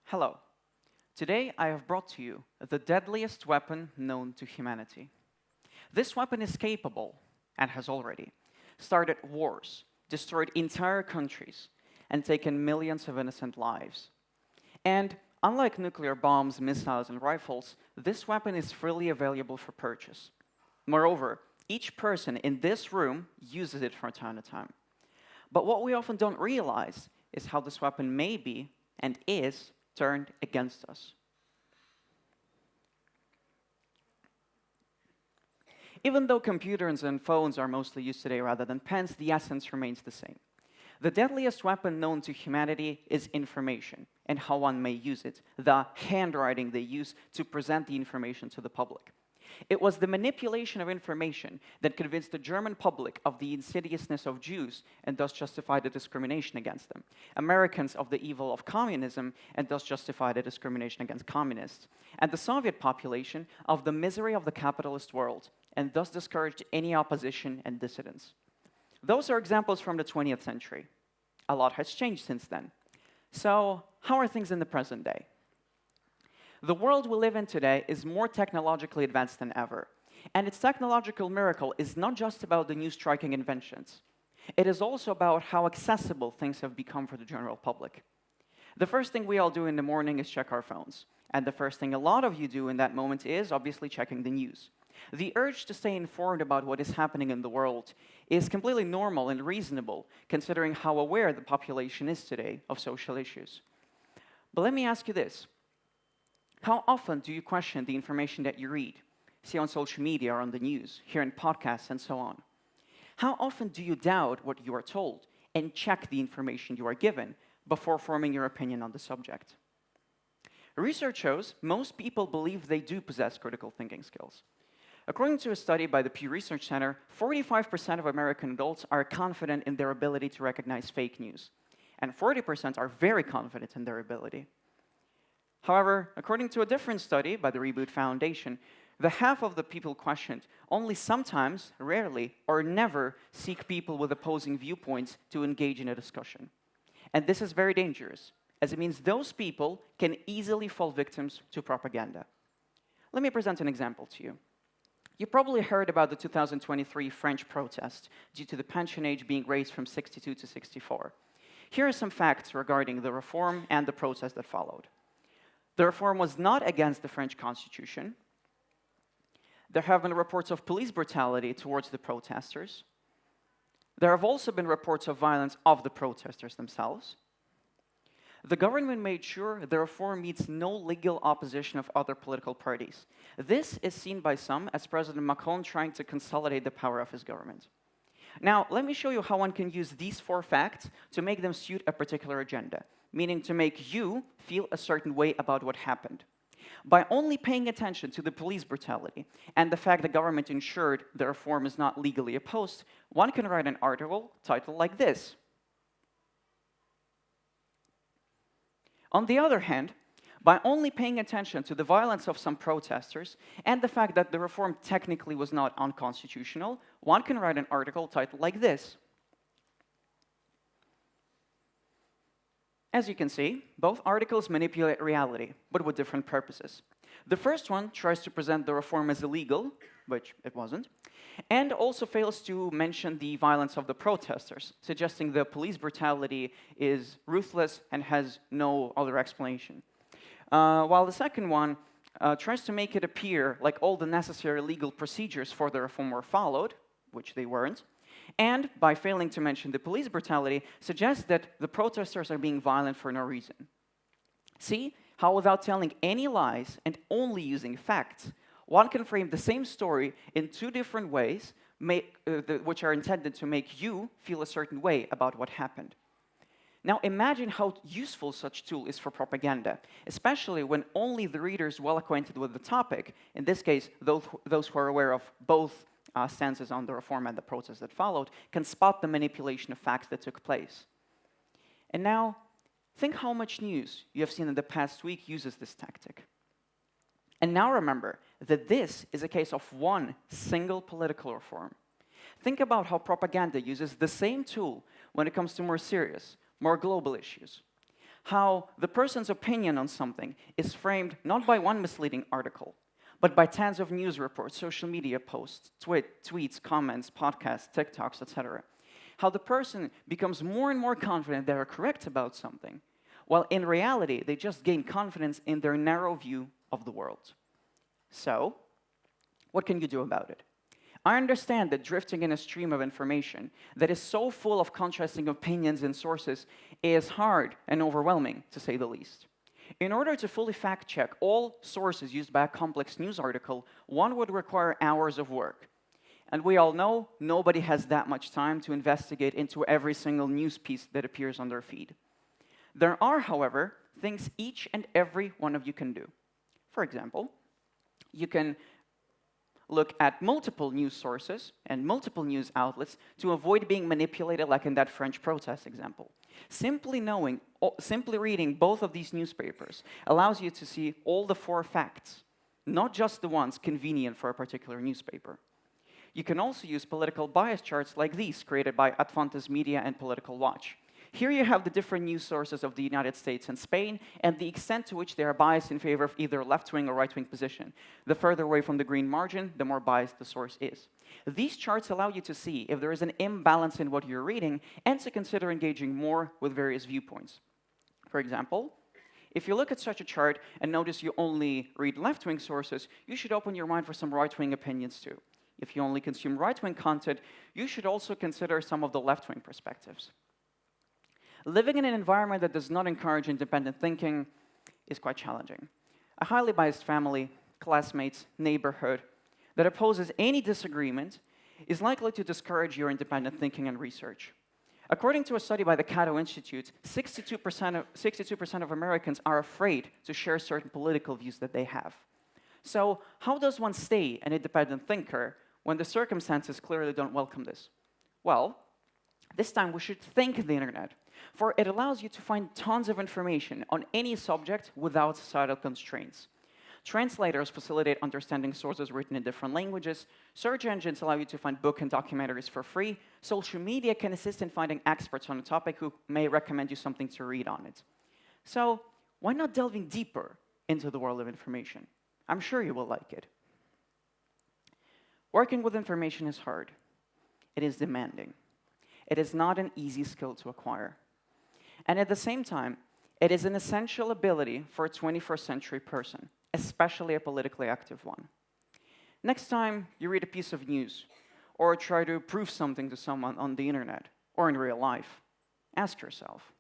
Hello. Today I have brought to you the deadliest weapon known to humanity. This weapon is capable, and has already, started wars, destroyed entire countries, and taken millions of innocent lives. And unlike nuclear bombs, missiles, and rifles, this weapon is freely available for purchase. Moreover, each person in this room uses it from time to time. But what we often don't realize is how this weapon may be, and is, turned against us. Even though computers and phones are mostly used today rather than pens, the essence remains the same. The deadliest weapon known to humanity is information, and how one may use it, the handwriting they use to present the information to the public. It was the manipulation of information that convinced the German public of the insidiousness of Jews and thus justified the discrimination against them. Americans of the evil of communism and thus justified the discrimination against communists. And the Soviet population of the misery of the capitalist world and thus discouraged any opposition and dissidence. Those are examples from the 20th century. A lot has changed since then. So, how are things in the present day? The world we live in today is more technologically advanced than ever. And its technological miracle is not just about the new striking inventions. It is also about how accessible things have become for the general public. The first thing we all do in the morning is check our phones. And the first thing a lot of you do in that moment is obviously checking the news. The urge to stay informed about what is happening in the world is completely normal and reasonable, considering how aware the population is today of social issues. But let me ask you this. How often do you question the information that you read, see on social media or on the news, hear in podcasts, and so on? How often do you doubt what you are told and check the information you are given before forming your opinion on the subject? Research shows most people believe they do possess critical thinking skills. According to a study by the Pew Research Center, 45% of American adults are confident in their ability to recognize fake news, and 40% are very confident in their ability. However, according to a different study by the Reboot Foundation, the half of the people questioned only sometimes, rarely, or never seek people with opposing viewpoints to engage in a discussion. And this is very dangerous, as it means those people can easily fall victims to propaganda. Let me present an example to you. You probably heard about the 2023 French protest due to the pension age being raised from 62 to 64. Here are some facts regarding the reform and the protest that followed. The reform was not against the French Constitution. There have been reports of police brutality towards the protesters. There have also been reports of violence of the protesters themselves. The government made sure the reform meets no legal opposition of other political parties. This is seen by some as President Macron trying to consolidate the power of his government. Now, let me show you how one can use these 4 facts to make them suit a particular agenda, meaning to make you feel a certain way about what happened. By only paying attention to the police brutality and the fact the government ensured the reform is not legally opposed, one can write an article titled like this. On the other hand, by only paying attention to the violence of some protesters and the fact that the reform technically was not unconstitutional, one can write an article titled like this. As you can see, both articles manipulate reality, but with different purposes. The first one tries to present the reform as illegal, which it wasn't, and also fails to mention the violence of the protesters, suggesting the police brutality is ruthless and has no other explanation. While the second one tries to make it appear like all the necessary legal procedures for the reform were followed, which they weren't, and by failing to mention the police brutality, suggests that the protesters are being violent for no reason. See how without telling any lies and only using facts, one can frame the same story in 2 different ways, which are intended to make you feel a certain way about what happened. Now imagine how useful such a tool is for propaganda, especially when only the readers well acquainted with the topic, in this case, those who are aware of both stances on the reform and the protest that followed, can spot the manipulation of facts that took place. And now, think how much news you have seen in the past week uses this tactic. And now remember that this is a case of one single political reform. Think about how propaganda uses the same tool when it comes to more serious, more global issues. how the person's opinion on something is framed not by one misleading article, but by tens of news reports, social media posts, tweets, comments, podcasts, TikToks, etc. How the person becomes more and more confident they are correct about something, while in reality, they just gain confidence in their narrow view of the world. So, what can you do about it? I understand that drifting in a stream of information that is so full of contrasting opinions and sources is hard and overwhelming, to say the least. In order to fully fact-check all sources used by a complex news article, one would require hours of work. And we all know nobody has that much time to investigate into every single news piece that appears on their feed. There are, however, things each and every one of you can do. For example, you can look at multiple news sources and multiple news outlets to avoid being manipulated, like in that French protest example. Simply reading both of these newspapers allows you to see all the 4 facts, not just the ones convenient for a particular newspaper. You can also use political bias charts like these, created by Advantes Media and Political Watch. Here you have the different news sources of the United States and Spain, and the extent to which they are biased in favor of either left-wing or right-wing position. The further away from the green margin, the more biased the source is. These charts allow you to see if there is an imbalance in what you're reading, and to consider engaging more with various viewpoints. For example, if you look at such a chart and notice you only read left-wing sources, you should open your mind for some right-wing opinions too. If you only consume right-wing content, you should also consider some of the left-wing perspectives. Living in an environment that does not encourage independent thinking is quite challenging. A highly biased family, classmates, neighborhood that opposes any disagreement is likely to discourage your independent thinking and research. According to a study by the Cato Institute, 62% of Americans are afraid to share certain political views that they have. So how does one stay an independent thinker when the circumstances clearly don't welcome this? Well, this time we should thank the internet, for it allows you to find tons of information on any subject without societal constraints. Translators facilitate understanding sources written in different languages. Search engines allow you to find books and documentaries for free. Social media can assist in finding experts on a topic who may recommend you something to read on it. So why not delving deeper into the world of information? I'm sure you will like it. Working with information is hard. It is demanding. It is not an easy skill to acquire. And at the same time, it is an essential ability for a 21st century person, especially a politically active one. Next time you read a piece of news, or try to prove something to someone on the internet, or in real life, ask yourself,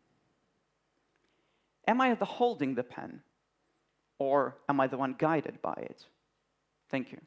am I holding the pen, or am I the one guided by it? Thank you.